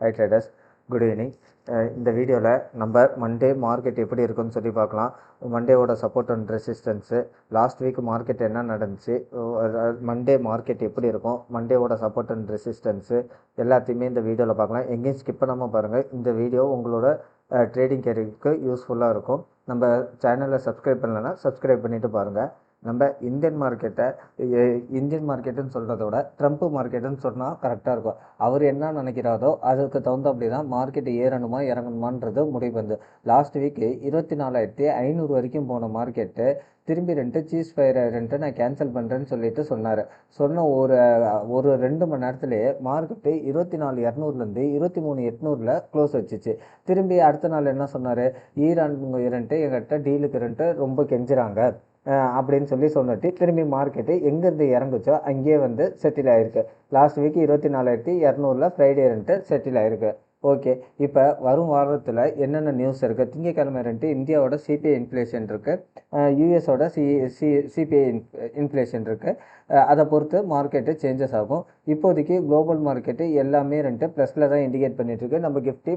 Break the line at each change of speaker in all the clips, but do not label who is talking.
High traders, good evening. இந்த வீடியோவில் நம்ம மண்டே மார்க்கெட் எப்படி இருக்குன்னு சொல்லி பார்க்கலாம். மண்டேவோட support and resistance, last week market என்ன நடந்துச்சு, மண்டே மார்க்கெட் எப்படி இருக்கும், மண்டேவோட சப்போர்ட் அண்ட் ரெசிஸ்டன்ஸு எல்லாத்தையுமே இந்த வீடியோவில் பார்க்கலாம். எங்கேயும் ஸ்கிப் பண்ணாமல் பாருங்கள். இந்த வீடியோ உங்களோட ட்ரேடிங் கேரியருக்கு யூஸ்ஃபுல்லாக இருக்கும். நம்ம சேனலை சப்ஸ்கிரைப் பண்ணலைன்னா சப்ஸ்கிரைப் பண்ணிவிட்டு பாருங்கள். நம்ம இந்தியன் மார்க்கெட்டுன்னு சொல்கிறத விட ட்ரம்ப் மார்க்கெட்டுன்னு சொன்னால் கரெக்டாக இருக்கும். அவர் என்ன நினைக்கிறாரோ அதுக்கு தகுந்தபடி தான் மார்க்கெட்டு ஏறணுமா இறங்கணுமான்றது முடிவு வந்து. லாஸ்ட் வீக்கு 24,500 வரைக்கும் போன மார்க்கெட்டு திரும்பி சீஸ் ஃபயர் நான் கேன்சல் பண்ணுறேன்னு சொல்லிட்டு சொன்னார். சொன்ன ஒரு 2 மணி நேரத்துலேயே மார்க்கெட்டு 24,200லேருந்து 23,800 க்ளோஸ் வச்சிச்சு. திரும்பி அடுத்த நாள் என்ன சொன்னார், ஈரான் எங்கிட்ட டீலுக்கு ரொம்ப கெஞ்சுறாங்க அப்படின்னு சொன்னிட்டு திரும்பி மார்க்கெட்டு எங்கேருந்து இறங்குச்சோ அங்கேயே வந்து செட்டில் ஆகிருக்கு. லாஸ்ட் வீக் 24,200 ஃப்ரைடே செட்டில் ஆகிருக்கு. ஓகே, இப்போ வரும் வாரத்தில் என்னென்ன நியூஸ் இருக்குது? திங்கக்கிழமை இந்தியாவோட சிபிஐ இன்ஃப்ளேஷன் இருக்குது, யூஎஸோட சிபிஐ இன்ஃப்ளேஷன் இருக்குது. அதை பொறுத்து மார்க்கெட்டு சேஞ்சஸ் ஆகும். இப்போதைக்கு குளோபல் மார்க்கெட்டு எல்லாமே ப்ளஸில் தான் இண்டிகேட் பண்ணிகிட்ருக்கு. நம்ம கிஃப்டி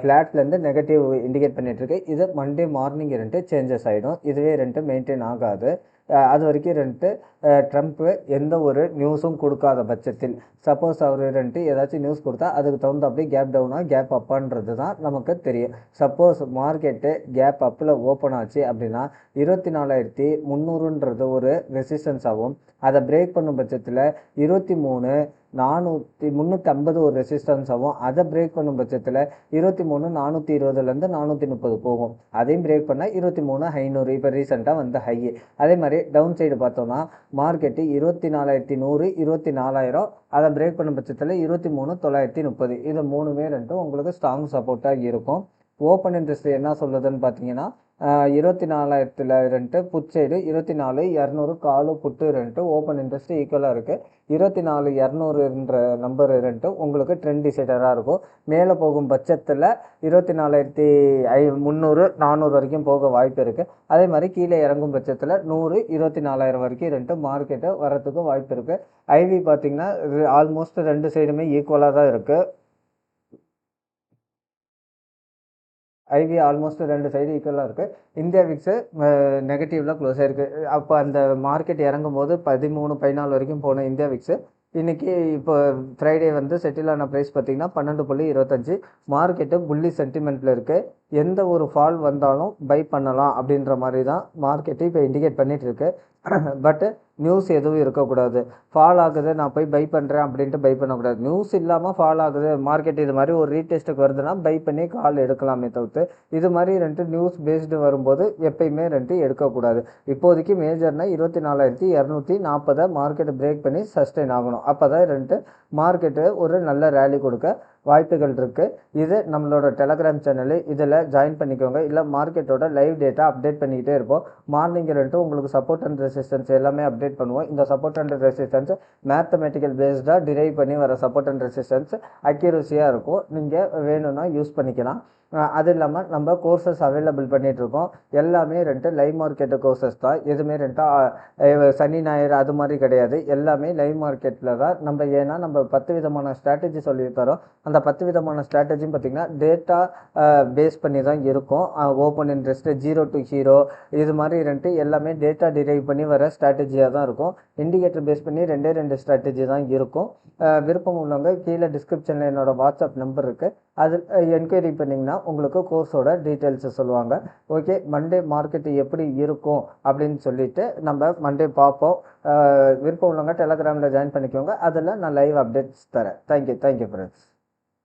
ஃப்ளாட்லேருந்து நெகட்டிவ் இண்டிகேட் பண்ணிகிட்ருக்கு. இது மண்டே மார்னிங் சேஞ்சஸ் ஆகிடும். இதுவே மெயின்டைன் ஆகாது. அது வரைக்கும் ட்ரம்ப்பு எந்த ஒரு நியூஸும் கொடுக்காத பட்சத்தில், சப்போஸ் அவர் ஏதாச்சும் நியூஸ் கொடுத்தா அதுக்கு தகுந்த கேப் டவுனாக கேப் அப்பான்றது தான் நமக்கு தெரியும். சப்போஸ் மார்க்கெட்டு கேப் அப்பில் ஓப்பன் ஆச்சு அப்படின்னா 24,300ன்றது ஒரு ரெசிஸ்டன்ஸ் ஆகும். அதை பிரேக் பண்ணும் பட்சத்தில் 23,350 ஒரு ரெசிஸ்டன்ஸ் ஆகும். அதை பிரேக் பண்ணும் பட்சத்தில் 23,420லேருந்து 430 போகும். அதையும் பிரேக் பண்ணால் 23,500 இப்போ ரீசெண்டாக வந்து ஹை. அதே மாதிரி டவுன் சைடு பார்த்தோம்னா மார்க்கெட்டு 24,100, 24,000, அதை பிரேக் பண்ணும் பட்சத்தில் 23,930. இது மூணுமே உங்களுக்கு ஸ்ட்ராங் சப்போர்ட்டாக இருக்கும். ஓப்பன் இன்ட்ரெஸ்ட் என்ன சொல்லுதுன்னு பார்த்தீங்கன்னா 24,000 புட் சைடு 24,200 காலு புட்டு ஓப்பன் இன்ட்ரெஸ்ட் ஈக்குவலாக இருக்குது. 24,200ன்ற நம்பர் உங்களுக்கு ட்ரெண்ட் டிசைடராக இருக்கும். மேலே போகும் பட்சத்தில் 24,300, 400 வரைக்கும் போக வாய்ப்பு இருக்குது. அதே மாதிரி கீழே இறங்கும் பட்சத்தில் 100, 24,000 வரைக்கும் மார்க்கெட்டு வரத்துக்கு வாய்ப்பு இருக்குது. ஐவி பார்த்திங்கன்னா ஆல்மோஸ்ட் 2 சைடுமே ஈக்குவலாக தான் இருக்குது. ஐவி ஆல்மோஸ்ட் 2 சைடு ஈக்குவலாக இருக்குது. இந்தியா விக்ஸு நெகட்டிவில் க்ளோஸ் ஆகிருக்கு. அப்போ அந்த மார்க்கெட் இறங்கும் போது 13, 14 வரைக்கும் போன இந்தியா விக்ஸு இன்றைக்கி இப்போ ஃப்ரைடே செட்டில் ஆன ப்ரைஸ் பார்த்திங்கன்னா 12.25. மார்க்கெட்டு புள்ளி சென்டிமெண்ட்டில் இருக்குது. எந்த ஒரு ஃபால் வந்தாலும் பை பண்ணலாம் அப்படின்ற மாதிரி தான் மார்க்கெட்டு இப்போ இண்டிகேட் பண்ணிகிட்ருக்கு. பட்டு நியூஸ் எதுவும் இருக்கக்கூடாது. ஃபால் ஆகுது நான் போய் பை பண்ணுறேன் அப்படின்ட்டு பை பண்ணக்கூடாது. நியூஸ் இல்லாமல் ஃபால் ஆகுது மார்க்கெட் இது மாதிரி ஒரு ரீடெஸ்ட்டுக்கு வருதுன்னா பை பண்ணி கால் எடுக்கலாமே தவிர்த்து இது மாதிரி நியூஸ் பேஸ்டு வரும்போது எப்பயுமே எடுக்கக்கூடாது. இப்போதைக்கு மேஜர்னால் 24,240 மார்க்கெட்டை பிரேக் பண்ணி சஸ்டெயின் ஆகணும். அப்போ தான் மார்க்கெட்டு ஒரு நல்ல ரேலி கொடுக்க வாய்ப்புகள் இருக்குது. இது நம்மளோட டெலகிராம் சேனலு, இதில் ஜாயின் பண்ணிக்கோங்க. இல்லை மார்க்கெட்டோட லைவ் டேட்டா அப்டேட் பண்ணிக்கிட்டே இருப்போம். மார்னிங் உங்களுக்கு சப்போர்ட் அண்ட் ரெசிஸ்டன்ஸ் எல்லாமே அப்டேட் பண்ணுவோம். இந்த சப்போர்ட் அண்ட் ரெசிஸ்டன்ஸ் மேத்தமெட்டிக்கல் பேஸ்டாக டிரைவ் பண்ணி வர சப்போர்ட் அண்ட் ரெசிஸ்டன்ஸ் அக்யூரஸியாக இருக்கும். நீங்கள் வேணும்னா யூஸ் பண்ணிக்கலாம். அது இல்லாமல் நம்ம கோர்சஸ் அவைலபிள் பண்ணிகிட்ருக்கோம். எல்லாமே லைவ் மார்க்கெட்டு கோர்சஸ் தான். எதுவுமே சனி ஞாயிறு அது மாதிரி கிடையாது. எல்லாமே லைவ் மார்க்கெட்டில் தான் நம்ம. ஏன்னா நம்ம 10 விதமான ஸ்ட்ராட்டஜி சொல்லித்தரோம். அந்த 10 விதமான ஸ்ட்ராட்டஜியும் பார்த்திங்கன்னா டேட்டா பேஸ் பண்ணி தான் இருக்கும். ஓப்பன் இன்ட்ரெஸ்ட்டு, 0 to ஹீரோ, இது மாதிரி எல்லாமே டேட்டா டிரைவ் பண்ணி வர ஸ்ட்ராட்டஜியாக தான் இருக்கும். இண்டிகேட்டர் பேஸ் பண்ணி 2 ஸ்ட்ராட்டஜி தான் இருக்கும். விருப்பம் உள்ளவங்க கீழே டிஸ்கிரிப்ஷனில் என்னோடய வாட்ஸ்அப் நம்பர் இருக்குது. அதில் என்கொயரி பண்ணிங்கன்னா உங்களுக்கு கோர்ஸோட டீட்டெயில்ஸை சொல்லுவாங்க. ஓகே, மண்டே மார்க்கெட்டு எப்படி இருக்கும் அப்படின்னு சொல்லிட்டு நம்ம மண்டே பார்ப்போம். விருப்பம் உள்ளவங்க டெலகிராமில் ஜாயின் பண்ணிக்கோங்க. அதில் நான் லைவ் அப்டேட்ஸ் தரேன். Thank you friends.